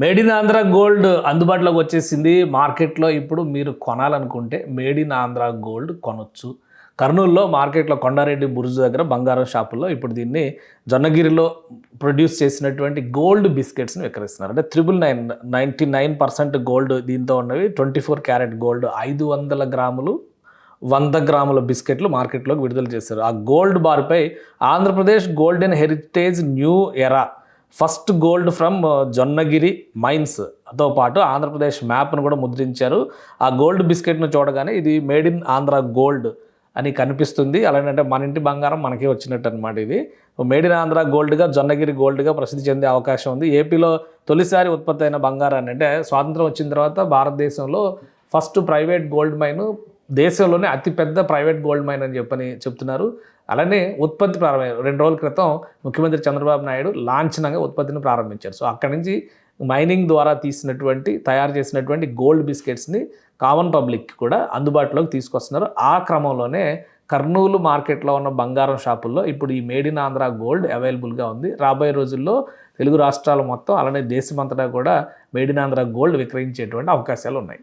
Made in Andhra gold అందుబాటులోకి వచ్చేసింది. మార్కెట్లో ఇప్పుడు మీరు కొనాలనుకుంటే మేడ్ ఇన్ ఆంధ్ర గోల్డ్ కొనొచ్చు. కర్నూలులో మార్కెట్లో కొండారెడ్డి బురుజు దగ్గర బంగారం షాపుల్లో ఇప్పుడు దీన్ని జొన్నగిరిలో ప్రొడ్యూస్ చేసినటువంటి గోల్డ్ బిస్కెట్స్ని విక్రయిస్తున్నారు. అంటే 99% గోల్డ్ దీంతో ఉన్నవి, 24 క్యారెట్ గోల్డ్ 500 గ్రాములు, 100 గ్రాముల బిస్కెట్లు మార్కెట్లోకి విడుదల చేశారు. ఆ gold బార్పై Andhra Pradesh golden heritage new era, first gold from Jonnagiri మైన్స్తో పాటు ఆంధ్రప్రదేశ్ మ్యాప్ను కూడా ముద్రించారు. ఆ గోల్డ్ బిస్కెట్ను చూడగానే ఇది మేడ్ ఇన్ ఆంధ్ర గోల్డ్ అని కనిపిస్తుంది. అలాంటి మన ఇంటి బంగారం మనకే వచ్చినట్టు అనమాట. ఇది మేడ్ ఇన్ ఆంధ్ర గోల్డ్గా, జొన్నగిరి గోల్డ్గా ప్రసిద్ధి చెందే అవకాశం ఉంది. ఏపీలో తొలిసారి ఉత్పత్తి అయిన బంగారాన్ని, అంటే స్వాతంత్రం వచ్చిన తర్వాత భారతదేశంలో ఫస్ట్ ప్రైవేట్ గోల్డ్ మైన్, దేశంలోనే అతిపెద్ద ప్రైవేట్ గోల్డ్ మైన్ అని చెప్తున్నారు. అలానే ఉత్పత్తి ప్రారంభం 2 రోజుల క్రితం ముఖ్యమంత్రి చంద్రబాబు నాయుడు లాంఛనంగా ఉత్పత్తిని ప్రారంభించారు. సో అక్కడి నుంచి మైనింగ్ ద్వారా తయారు చేసినటువంటి గోల్డ్ బిస్కెట్స్ని కామన్ పబ్లిక్ కూడా అందుబాటులోకి తీసుకొస్తున్నారు. ఆ క్రమంలోనే కర్నూలు మార్కెట్లో ఉన్న బంగారం షాపుల్లో ఇప్పుడు ఈ మేడ్ ఇన్ ఆంధ్ర గోల్డ్ అవైలబుల్గా ఉంది. రాబోయే రోజుల్లో తెలుగు రాష్ట్రాలు మొత్తం, అలానే దేశమంతటా కూడా మేడ్ ఇన్ ఆంధ్ర గోల్డ్ విక్రయించేటువంటి అవకాశాలు ఉన్నాయి.